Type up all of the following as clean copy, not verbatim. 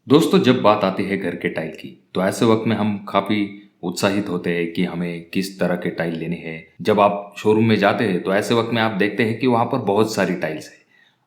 दोस्तों, जब बात आती है घर के टाइल की तो ऐसे वक्त में हम काफ़ी उत्साहित होते हैं कि हमें किस तरह के टाइल लेने हैं। जब आप शोरूम में जाते हैं तो ऐसे वक्त में आप देखते हैं कि वहाँ पर बहुत सारी टाइल्स है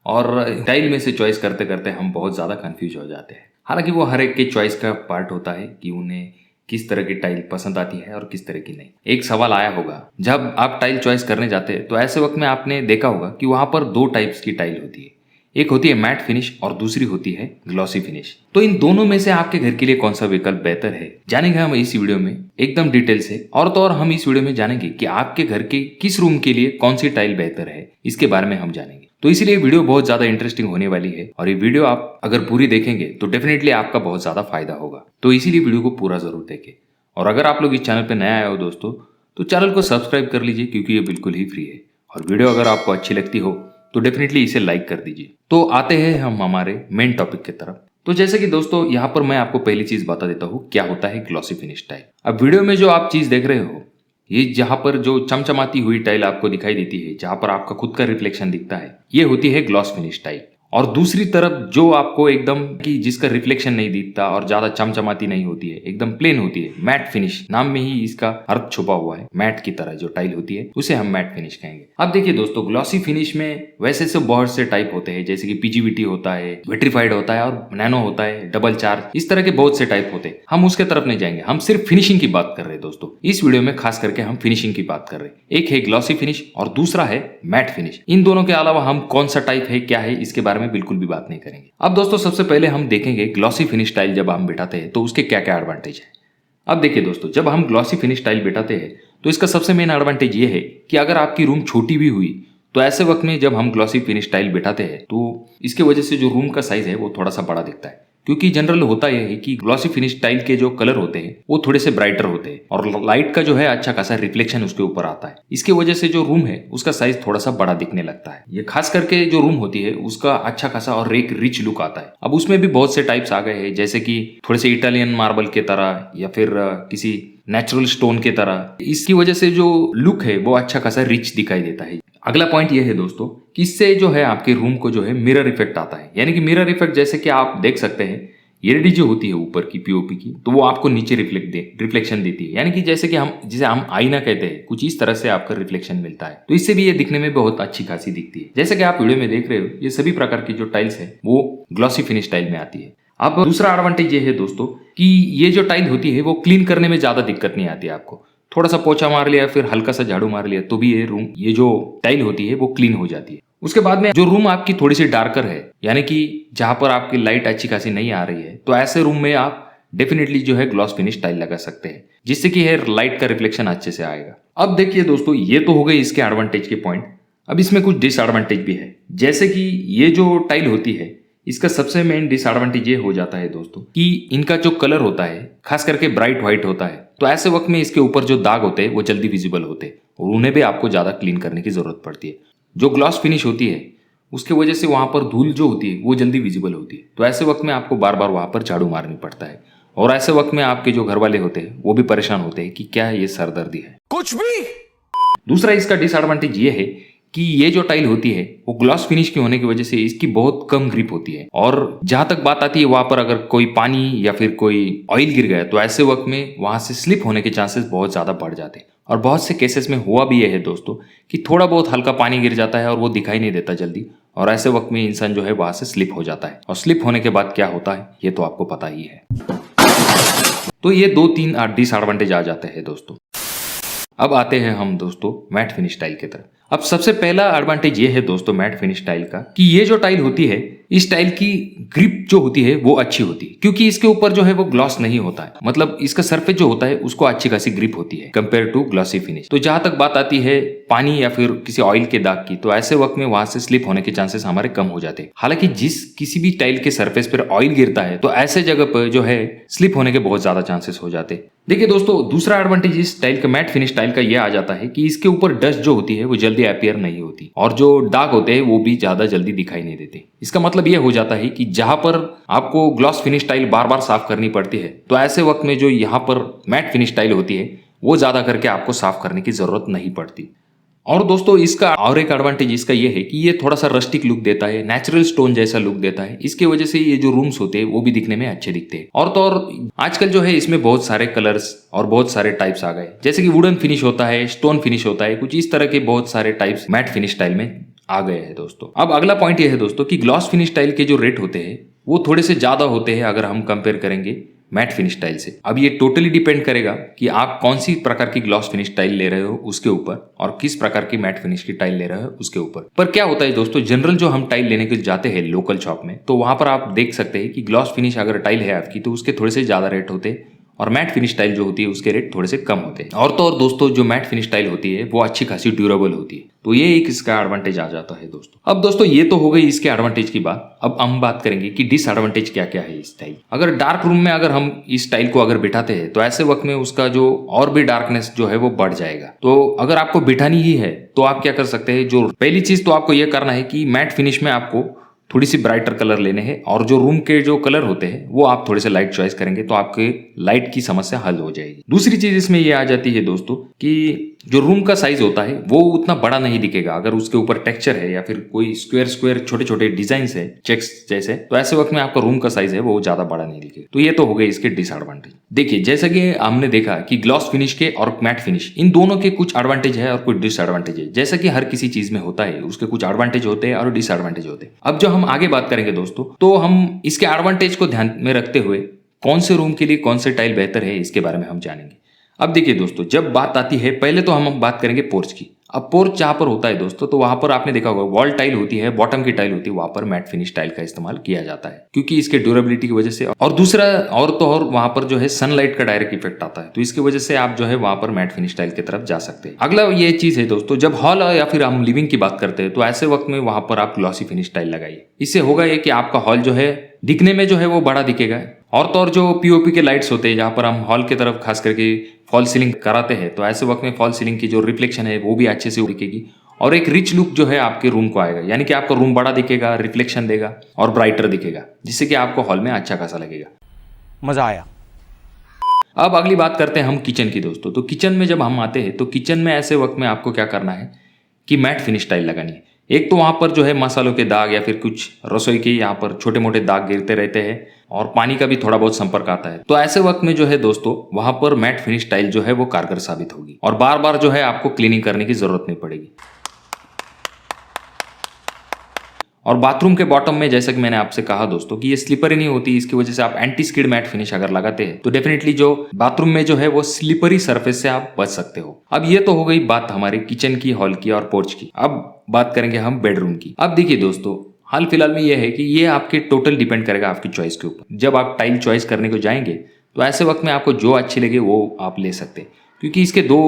और टाइल में से चॉइस करते करते हम बहुत ज़्यादा कंफ्यूज हो जाते हैं। हालांकि वो हर एक के चॉइस का पार्ट होता है कि उन्हें किस तरह की टाइल पसंद आती है और किस तरह की नहीं। एक सवाल आया होगा, जब आप टाइल चॉइस करने जाते हैं तो ऐसे वक्त में आपने देखा होगा कि वहाँ पर दो टाइप्स की टाइल होती है। एक होती है मैट फिनिश और दूसरी होती है ग्लॉसी फिनिश। तो इन दोनों में से आपके घर के लिए कौन सा विकल्प बेहतर है, जानेंगे हम इस वीडियो में एकदम डिटेल से। और तो और हम इस वीडियो में जानेंगे कि आपके घर के किस रूम के लिए कौन सी टाइल बेहतर है, इसके बारे में हम जानेंगे। तो इसलिए वीडियो बहुत ज्यादा इंटरेस्टिंग होने वाली है और ये वीडियो आप अगर पूरी देखेंगे तो डेफिनेटली आपका बहुत ज्यादा फायदा होगा। तो इसीलिए वीडियो को पूरा जरूर देखें। और अगर आप लोग इस चैनल पर नया आए हो दोस्तों, तो चैनल को सब्सक्राइब कर लीजिए क्योंकि ये बिल्कुल ही फ्री है। और वीडियो अगर आपको अच्छी लगती हो तो डेफिनेटली इसे लाइक कर दीजिए। तो आते हैं हम हमारे मेन टॉपिक की तरफ। तो जैसे कि दोस्तों यहाँ पर मैं आपको पहली चीज बता देता हूँ क्या होता है ग्लॉसी फिनिश टाइल। अब वीडियो में जो आप चीज देख रहे हो, ये जहाँ पर जो चमचमाती हुई टाइल आपको दिखाई देती है, जहाँ पर आपका खुद का रिफ्लेक्शन दिखता है, ये होती है ग्लॉस फिनिश टाइल। और दूसरी तरफ जो आपको एकदम कि जिसका रिफ्लेक्शन नहीं दिखता और ज्यादा चमचमाती नहीं होती है, एकदम प्लेन होती है, मैट फिनिश। नाम में ही इसका अर्थ छुपा हुआ है। मैट की तरह जो टाइल होती है उसे हम मैट फिनिश कहेंगे। अब देखिए दोस्तों, ग्लॉसी फिनिश में वैसे से बहुत से टाइप होते हैं, जैसे कि पीजीवीटी होता है, विट्रीफाइड होता है और नैनो होता है, डबल चार्ज, इस तरह के बहुत से टाइप होते हैं। हम उसके तरफ नहीं जाएंगे, हम सिर्फ फिनिशिंग की बात कर रहे हैं दोस्तों। इस वीडियो में खास करके हम फिनिशिंग की बात कर रहे हैं। एक है ग्लॉसी फिनिश और दूसरा है मैट फिनिश। इन दोनों के अलावा हम कौन सा टाइप है, क्या है, इसके बारे में बिल्कुल भी बात नहीं करेंगे। अब दोस्तों सबसे पहले हम देखेंगे ग्लॉसी फिनिश टाइल जब हम बिठाते हैं तो उसके क्या क्या एडवांटेज है। अब देखिए दोस्तों, जब हम ग्लॉसी फिनिश टाइल बिठाते हैं तो इसका सबसे मेन एडवांटेज ये है कि अगर आपकी रूम छोटी भी हुई तो ऐसे वक्त में जब हम ग्लॉसी फिनिश टाइल बिठाते हैं तो इसके वजह से जो रूम का साइज है वो थोड़ा सा बड़ा दिखता है। क्योंकि जनरल होता यह है कि ग्लॉसी फिनिश टाइल के जो कलर होते हैं वो थोड़े से ब्राइटर होते हैं और लाइट का जो है अच्छा खासा रिफ्लेक्शन उसके ऊपर आता है। इसकी वजह से जो रूम है उसका साइज थोड़ा सा बड़ा दिखने लगता है। ये खास करके जो रूम होती है उसका अच्छा खासा और एक रिच लुक आता है। अब उसमें भी बहुत से टाइप्स आ गए हैं, जैसे कि थोड़े से इटालियन मार्बल के तरह या फिर किसी नेचुरल स्टोन के तरह। इसकी वजह से जो लुक है वो अच्छा खासा रिच दिखाई देता है। अगला पॉइंट ये है दोस्तों कि इससे जो है आपके रूम को जो है मिरर इफेक्ट आता है। यानी कि मिरर इफेक्ट जैसे कि आप देख सकते हैं, एलईडी जो होती है ऊपर की पीओपी की, तो वो आपको नीचे रिफ्लेक्शन देती है। यानी कि जैसे कि जिसे हम आईना कहते हैं, कुछ इस तरह से आपका रिफ्लेक्शन मिलता है। तो इससे भी ये दिखने में बहुत अच्छी खासी दिखती है। जैसे कि आप वीडियो में देख रहे हो, ये सभी प्रकार की जो टाइल्स है वो ग्लॉसी फिनिश टाइल में आती है। अब दूसरा एडवांटेज ये है दोस्तों कि ये जो टाइल होती है वो क्लीन करने में ज्यादा दिक्कत नहीं आती है। आपको थोड़ा सा पोछा मार लिया, फिर हल्का सा झाड़ू मार लिया तो भी ये जो टाइल होती है वो क्लीन हो जाती है। उसके बाद में जो रूम आपकी थोड़ी सी डार्कर है, यानी कि जहां पर आपकी लाइट अच्छी खासी नहीं आ रही है, तो ऐसे रूम में आप डेफिनेटली जो है ग्लॉस फिनिश टाइल लगा सकते हैं, जिससे कि लाइट का रिफ्लेक्शन अच्छे से आएगा। अब देखिए दोस्तों, ये तो हो गए इसके एडवांटेज के पॉइंट। अब इसमें कुछ डिसएडवांटेज भी है। जैसे कि ये जो टाइल होती है इसका सबसे मेन डिसएडवांटेज ये हो जाता है दोस्तों कि इनका जो कलर होता है खास करके ब्राइट व्हाइट होता है। तो ऐसे वक्त में इसके ऊपर जो दाग होते हैं वो जल्दी विजिबल होते हैं और उन्हें भी आपको ज्यादा क्लीन करने की जरूरत पड़ती है। जो ग्लॉस फिनिश होती है उसके वजह से वहां पर धूल जो होती है वो जल्दी विजिबल होती है। तो ऐसे वक्त में आपको बार बार वहां पर झाड़ू मारनी पड़ता है और ऐसे वक्त में आपके जो घर वाले होते हैं वो भी परेशान होते हैं कि क्या ये सरदर्दी है, कुछ भी। दूसरा इसका डिसएडवांटेज ये है कि ये जो टाइल होती है वो ग्लॉस फिनिश की होने की वजह से इसकी बहुत कम ग्रिप होती है। और जहां तक बात आती है वहां पर अगर कोई पानी या फिर कोई ऑयल गिर गया तो ऐसे वक्त में वहां से स्लिप होने के चांसेस बहुत ज्यादा बढ़ जाते हैं। और बहुत से केसेस में हुआ भी यह है दोस्तों कि थोड़ा बहुत हल्का पानी गिर जाता है और वो दिखाई नहीं देता जल्दी, और ऐसे वक्त में इंसान जो है वहां से स्लिप हो जाता है। और स्लिप होने के बाद क्या होता है ये तो आपको पता ही है। तो ये 2-3 डिसएडवांटेज आ जाते हैं दोस्तों। अब आते हैं हम दोस्तों मैट फिनिश टाइल की तरफ। अब सबसे पहला एडवांटेज ये है दोस्तों मैट फिनिश टाइल का कि ये जो टाइल होती है इस टाइल की ग्रिप जो होती है वो अच्छी होती है, क्योंकि इसके ऊपर जो है वो ग्लॉस नहीं होता है। मतलब इसका सरफेस जो होता है उसको अच्छी खासी ग्रिप होती है कंपेयर टू ग्लॉसी फिनिश। तो जहां तक बात आती है पानी या फिर किसी ऑयल के दाग की, तो ऐसे वक्त में वहां से स्लिप होने के चांसेस हमारे कम हो जाते हैं। हालांकि किसी भी टाइल के सरफेस पर ऑयल गिरता है तो ऐसे जगह पर जो है स्लिप होने के बहुत ज्यादा चांसेस हो जाते हैं। देखिए दोस्तों, दूसरा एडवांटेज इस टाइल का मैट फिनिश टाइल का यह आ जाता है कि इसके ऊपर डस्ट जो होती है वो जल्दी अपीयर नहीं होती और जो दाग होते हैं वो भी ज्यादा जल्दी दिखाई नहीं देते। इसका मतलब यह हो जाता है कि जहां पर आपको ग्लॉस फिनिश टाइल बार बार साफ करनी पड़ती है, तो ऐसे वक्त में जो यहाँ पर मैट फिनिश टाइल होती है वो ज्यादा करके आपको साफ करने की जरूरत नहीं पड़ती। और दोस्तों इसका और एक एडवांटेज इसका ये है कि ये थोड़ा सा रस्टिक लुक देता है, नेचुरल स्टोन जैसा लुक देता है। इसकी वजह से ये जो रूम्स होते हैं वो भी दिखने में अच्छे दिखते हैं। और तो और आजकल जो है इसमें बहुत सारे कलर्स और बहुत सारे टाइप्स आ गए, जैसे कि वुडन फिनिश होता है, स्टोन फिनिश होता है, कुछ इस तरह के बहुत सारे टाइप्स मैट फिनिश स्टाइल में आ गए हैं दोस्तों। अब अगला पॉइंट ये है दोस्तों कि ग्लॉस फिनिश स्टाइल के जो रेट होते हैं वो थोड़े से ज्यादा होते हैं अगर हम कंपेयर करेंगे मैट फिनिश स्टाइल से। अब ये टोटली डिपेंड करेगा कि आप कौन सी प्रकार की ग्लॉस फिनिश टाइल ले रहे हो उसके ऊपर, और किस प्रकार की मैट फिनिश की टाइल ले रहे हो उसके ऊपर। पर क्या होता है दोस्तों, जनरल जो हम टाइल लेने के जाते हैं लोकल शॉप में, तो वहां पर आप देख सकते हैं कि ग्लॉस फिनिश अगर टाइल है आपकी तो उसके थोड़े से ज्यादा रेट होते हैं, और मैट फिनिश टाइल जो होती है उसके रेट थोड़े से कम होते हैं। और तो और दोस्तों जो मैट फिनिश टाइल होती है वो अच्छी खासी ड्यूरेबल होती है, तो ये एक इसका एडवांटेज आ जाता है दोस्तों। अब दोस्तों ये तो हो गई इसके एडवांटेज की बात। अब हम बात करेंगे कि डिसएडवांटेज क्या क्या है इस टाइल। अगर डार्क रूम में अगर हम इस टाइल को अगर बिठाते हैं तो ऐसे वक्त में उसका जो और भी डार्कनेस जो है वो बढ़ जाएगा। तो अगर आपको बिठानी ही है तो आप क्या कर सकते हैं, जो पहली चीज तो आपको ये करना है कि मैट फिनिश में आपको थोड़ी सी ब्राइटर कलर लेने हैं, और जो रूम के जो कलर होते हैं वो आप थोड़े से लाइट चॉइस करेंगे तो आपके लाइट की समस्या हल हो जाएगी। दूसरी चीज इसमें ये आ जाती है दोस्तों कि जो रूम का साइज होता है वो उतना बड़ा नहीं दिखेगा अगर उसके ऊपर टेक्सचर है या फिर कोई स्क्वायर स्क्वायर छोटे छोटे डिजाइन है चेक्स जैसे, तो ऐसे वक्त में आपका रूम का साइज है वो ज्यादा बड़ा नहीं दिखेगा। तो ये तो हो गए इसके डिसएडवांटेज। देखिए जैसा कि हमने देखा कि ग्लॉस फिनिश के और मैट फिनिश इन दोनों के कुछ एडवांटेज है और कुछ डिसएडवांटेज है। जैसा कि हर किसी चीज में होता है उसके कुछ एडवांटेज होते हैं और डिसएडवांटेज होते हैं। अब जो हम आगे बात करेंगे दोस्तों, तो हम इसके एडवांटेज को ध्यान में रखते हुए कौन से रूम के लिए कौन से टाइल बेहतर है इसके बारे में हम जानेंगे। अब देखिए दोस्तों, जब बात आती है, पहले तो हम बात करेंगे पोर्च की। अब पोर्च जहां पर होता है दोस्तों, तो वहां पर आपने देखा होगा वॉल टाइल होती है, बॉटम की टाइल होती है, वहां पर मैट फिनिश टाइल का इस्तेमाल किया जाता है क्योंकि इसके ड्यूरेबिलिटी की वजह से। और दूसरा और तो और वहां पर जो है सनलाइट का डायरेक्ट इफेक्ट आता है, तो इसकी वजह से आप जो है वहां पर मैट फिनिश टाइल की तरफ जा सकते हैं। अगला ये चीज है दोस्तों, जब हॉल या फिर हम लिविंग की बात करते हैं तो ऐसे वक्त में वहां पर आप ग्लॉसी फिनिश टाइल लगाइए। इससे होगा ये कि आपका हॉल जो है दिखने में जो है वो बड़ा दिखेगा। और तो और जो पीओपी के लाइट्स होते हैं जहां पर हम हॉल की तरफ खास करके फॉल सीलिंग कराते हैं, तो ऐसे वक्त में फॉल सीलिंग की जो रिफ्लेक्शन है वो भी अच्छे से दिखेगी और एक रिच लुक जो है आपके रूम को आएगा, यानी कि आपका रूम बड़ा दिखेगा, रिफ्लेक्शन देगा और ब्राइटर दिखेगा, जिससे कि आपको हॉल में अच्छा खासा लगेगा। मजा आया। अब अगली बात करते हैं हम किचन की दोस्तों। तो किचन में जब हम आते हैं तो किचन में ऐसे वक्त में आपको क्या करना है कि मैट फिनिश टाइल लगानी है। एक तो वहां पर जो है मसालों के दाग या फिर कुछ रसोई के यहाँ पर छोटे मोटे दाग गिरते रहते हैं और पानी का भी थोड़ा बहुत संपर्क आता है, तो ऐसे वक्त में जो है दोस्तों वहां पर मैट फिनिश टाइल जो है वो कारगर साबित होगी और बार बार जो है आपको क्लीनिंग करने की जरूरत नहीं पड़ेगी। और बाथरूम के बॉटम में जैसा कि मैंने आपसे कहा दोस्तों कि ये स्लिपरी नहीं होती, इसकी वजह से आप एंटी स्किड मैट फिनिश अगर लगाते हैं तो डेफिनेटली जो बाथरूम में जो है वो स्लिपरी सरफेस से आप बच सकते हो। अब ये तो हो गई बात हमारे किचन की, हॉल की और पोर्च की। अब बात करेंगे हम बेडरूम की। अब देखिए दोस्तों, हाल फिलहाल में ये है कि ये आपके टोटल डिपेंड करेगा आपकी चॉइस के ऊपर। जब आप टाइल चॉइस करने को जाएंगे तो ऐसे वक्त में आपको जो अच्छी लगे वो आप ले सकते हैं, क्योंकि इसके दो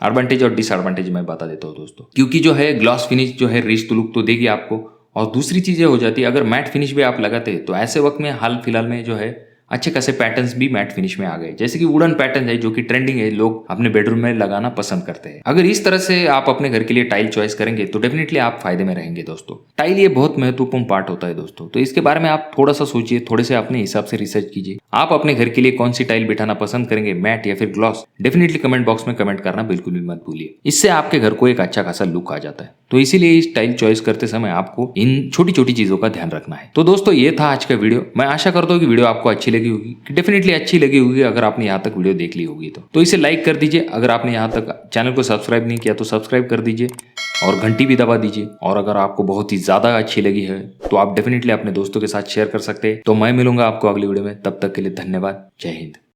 एडवांटेज और डिसएडवांटेज मैं बता देता हूँ दोस्तों। क्योंकि जो है ग्लॉस फिनिश जो है रिच लुक तो देगी आपको, और दूसरी चीज ये हो जाती है अगर मैट फिनिश भी आप लगाते हैं तो ऐसे वक्त में हाल फिलहाल में जो है अच्छे खासे पैटर्न्स भी मैट फिनिश में आ गए, जैसे कि वुडन पैटर्न है जो कि ट्रेंडिंग है, लोग अपने बेडरूम में लगाना पसंद करते हैं। अगर इस तरह से आप अपने घर के लिए टाइल चॉइस करेंगे तो डेफिनेटली आप फायदे में रहेंगे दोस्तों। टाइल ये बहुत महत्वपूर्ण पार्ट होता है दोस्तों, तो इसके बारे में आप थोड़ा सा सोचिए, थोड़े से अपने हिसाब से रिसर्च कीजिए। आप अपने घर के लिए कौन सी टाइल बिठाना पसंद करेंगे, मैट या फिर ग्लॉस, डेफिनेटली कमेंट बॉक्स में कमेंट करना बिल्कुल भी मत भूलिए। इससे आपके घर को एक अच्छा खासा लुक आ जाता है। तो इसीलिए इस टाइल चॉइस करते समय आपको इन छोटी छोटी चीजों का ध्यान रखना है। तो दोस्तों ये था आज का वीडियो। मैं आशा करता हूँ कि वीडियो आपको अच्छी लगी होगी, डेफिनेटली अच्छी लगी होगी अगर आपने यहाँ तक वीडियो देख ली होगी तो इसे लाइक कर दीजिए। अगर आपने यहाँ तक चैनल को सब्सक्राइब नहीं किया तो सब्सक्राइब कर दीजिए और घंटी भी दबा दीजिए। और अगर आपको बहुत ही ज्यादा अच्छी लगी है तो आप डेफिनेटली अपने दोस्तों के साथ शेयर कर सकते हैं। तो मैं मिलूंगा आपको अगली वीडियो में, तब तक के लिए धन्यवाद। जय हिंद।